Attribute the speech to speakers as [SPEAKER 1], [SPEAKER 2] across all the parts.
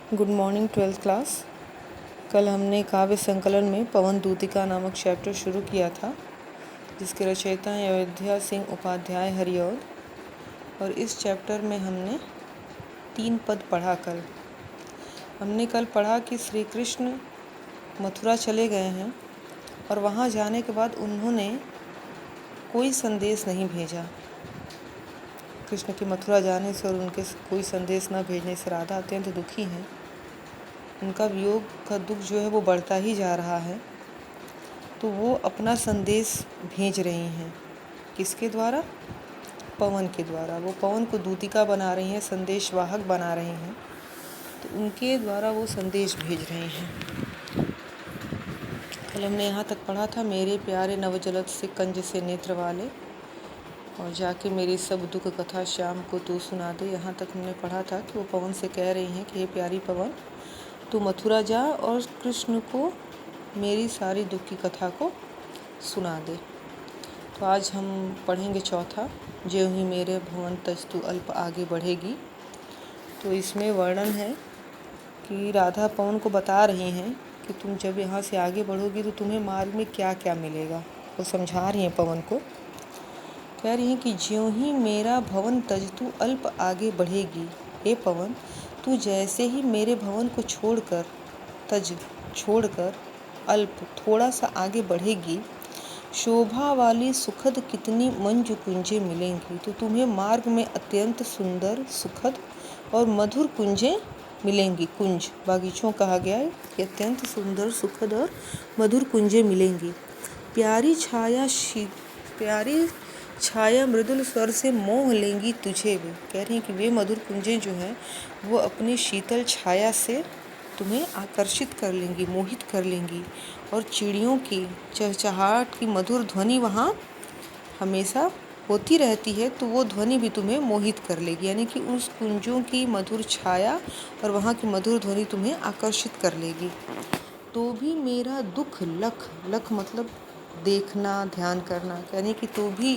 [SPEAKER 1] Good morning twelfth class. कल हमने काव्य संकलन में पवन दूतिका नामक चैप्टर शुरू किया था, जिसके रचयिता हैं अयोध्या सिंह उपाध्याय हरिऔध। और इस चैप्टर में हमने 3 पद पढ़ा। हमने कल पढ़ा कि श्री कृष्ण मथुरा चले गए हैं और वहाँ जाने के बाद उन्होंने कोई संदेश नहीं भेजा। कृष्ण के मथुरा जाने से और उनके कोई संदेश न भेजने से राधा अत्यंत दुखी हैं। उनका वियोग का दुख जो है वो बढ़ता ही जा रहा है। तो वो अपना संदेश भेज रही हैं। किसके द्वारा? पवन के द्वारा। वो पवन को दूतिका बना रही हैं, संदेशवाहक बना रही हैं। तो उनके द्वारा वो संदेश भेज रही हैं। कल हमने यहाँ तक पढ़ा था, मेरे प्यारे नवजलद से कंज से नेत्र वाले, और जाके मेरी सब दुख कथा श्याम को तू सुना दे। यहाँ तक हमने पढ़ा था कि वो पवन से कह रही हैं कि हे प्यारी पवन, तू मथुरा जा और कृष्ण को मेरी सारी दुख की कथा को सुना दे। तो आज हम पढ़ेंगे चौथा, ज्यों ही मेरे भवन तज तू अल्प आगे बढ़ेगी। तो इसमें वर्णन है कि राधा पवन को बता रही हैं कि तुम जब यहाँ से आगे बढ़ोगी तो तुम्हें मार्ग में क्या क्या मिलेगा। वो समझा रही हैं पवन को। कह रही हैं कि ज्यों ही मेरा भवन तज तू अल्प आगे बढ़ेगी। हे पवन, तू जैसे ही मेरे भवन को छोड़कर अल्प थोड़ा सा आगे बढ़ेगी, शोभा वाली सुखद कितनी मंजू कुंजें मिलेंगी। तो तुम्हें मार्ग में अत्यंत सुंदर, सुखद और मधुर कुंजें मिलेंगी। कुंज बागीचों कहा गया है कि अत्यंत सुंदर, सुखद और मधुर कुंजें मिलेंगी। प्यारी छाया मृदुल स्वर से मोह लेंगी तुझे। भी कह रही हैं कि वे मधुर कुंजें जो हैं वो अपनी शीतल छाया से तुम्हें आकर्षित कर लेंगी, मोहित कर लेंगी। और चिड़ियों की चहचहाहट की मधुर ध्वनि वहाँ हमेशा होती रहती है, तो वो ध्वनि भी तुम्हें मोहित कर लेगी। यानी कि उस कुंजों की मधुर छाया और वहाँ की मधुर ध्वनि तुम्हें आकर्षित कर लेगी। तो भी मेरा दुख लख मतलब देखना, ध्यान करना। यानी कि तो भी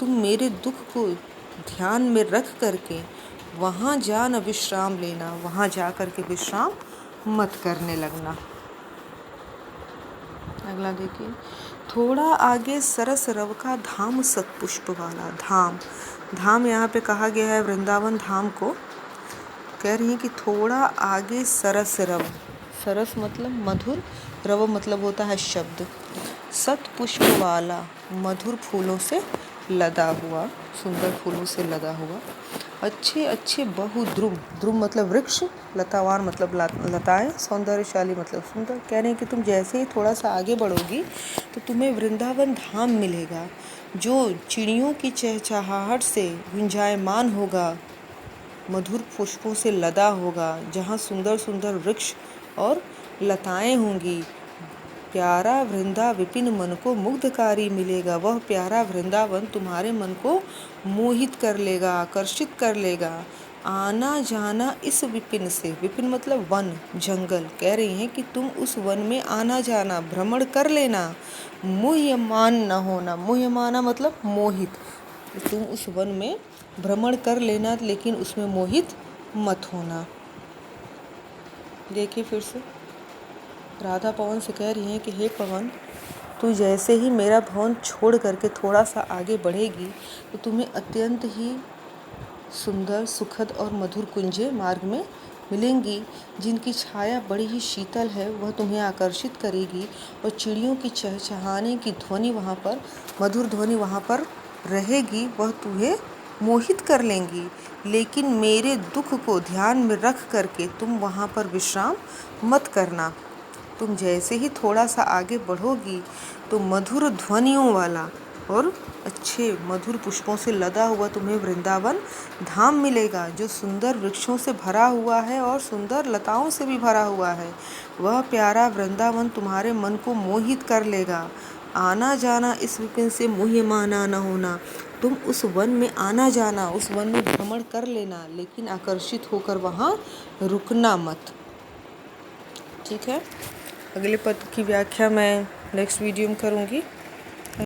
[SPEAKER 1] तुम मेरे दुख को ध्यान में रख करके वहाँ जा न विश्राम लेना, वहाँ जा करके विश्राम मत करने लगना। अगला देखिए, थोड़ा आगे सरस रव का धाम सतपुष्प वाला। धाम यहाँ पे कहा गया है वृंदावन धाम को। कह रही है कि थोड़ा आगे सरस रव, सरस मतलब मधुर, रव मतलब होता है शब्द। सतपुष्प वाला, मधुर फूलों से लदा हुआ, सुंदर फूलों से लदा हुआ। अच्छे अच्छे बहुद्रुम, द्रुम मतलब वृक्ष, लतावार मतलब लताएं, सौंदर्यशाली मतलब सुंदर। कह रहे हैं कि तुम जैसे ही थोड़ा सा आगे बढ़ोगी तो तुम्हें वृंदावन धाम मिलेगा, जो चिड़ियों की चहचहाहट से गुंजायमान होगा, मधुर पुष्पों से लदा होगा, जहाँ सुंदर सुंदर वृक्ष और लताएं होंगी। प्यारा वृंदा विपिन मन को मुग्धकारी मिलेगा। वह प्यारा वृंदावन तुम्हारे मन को मोहित कर लेगा, आकर्षित कर लेगा। आना जाना इस विपिन से, विपिन मतलब वन, जंगल। कह रही हैं कि तुम उस वन में आना जाना, भ्रमण कर लेना, मुह्यमान न होना। मुह्यमाना मतलब मोहित। तुम उस वन में भ्रमण कर लेना, लेकिन उसमें मोहित मत होना। देखिए फिर से राधा पवन से कह रही हैं कि हे पवन, तू जैसे ही मेरा भवन छोड़ करके थोड़ा सा आगे बढ़ेगी तो तुम्हें अत्यंत ही सुंदर, सुखद और मधुर कुंजें मार्ग में मिलेंगी, जिनकी छाया बड़ी ही शीतल है। वह तुम्हें आकर्षित करेगी और चिड़ियों की चहचहाने की ध्वनि वहाँ पर, मधुर ध्वनि वहाँ पर रहेगी, वह तुम्हें मोहित कर लेंगी। लेकिन मेरे दुख को ध्यान में रख करके तुम वहाँ पर विश्राम मत करना। तुम जैसे ही थोड़ा सा आगे बढ़ोगी तो मधुर ध्वनियों वाला और अच्छे मधुर पुष्पों से लदा हुआ तुम्हें वृंदावन धाम मिलेगा, जो सुंदर वृक्षों से भरा हुआ है और सुंदर लताओं से भी भरा हुआ है। वह प्यारा वृंदावन तुम्हारे मन को मोहित कर लेगा। आना जाना इस विपिन से मुह्यमाना न होना। तुम उस वन में आना जाना, उस वन में भ्रमण कर लेना, लेकिन आकर्षित होकर वहाँ रुकना मत। ठीक है, अगले पद की व्याख्या मैं नेक्स्ट वीडियो में करूँगी।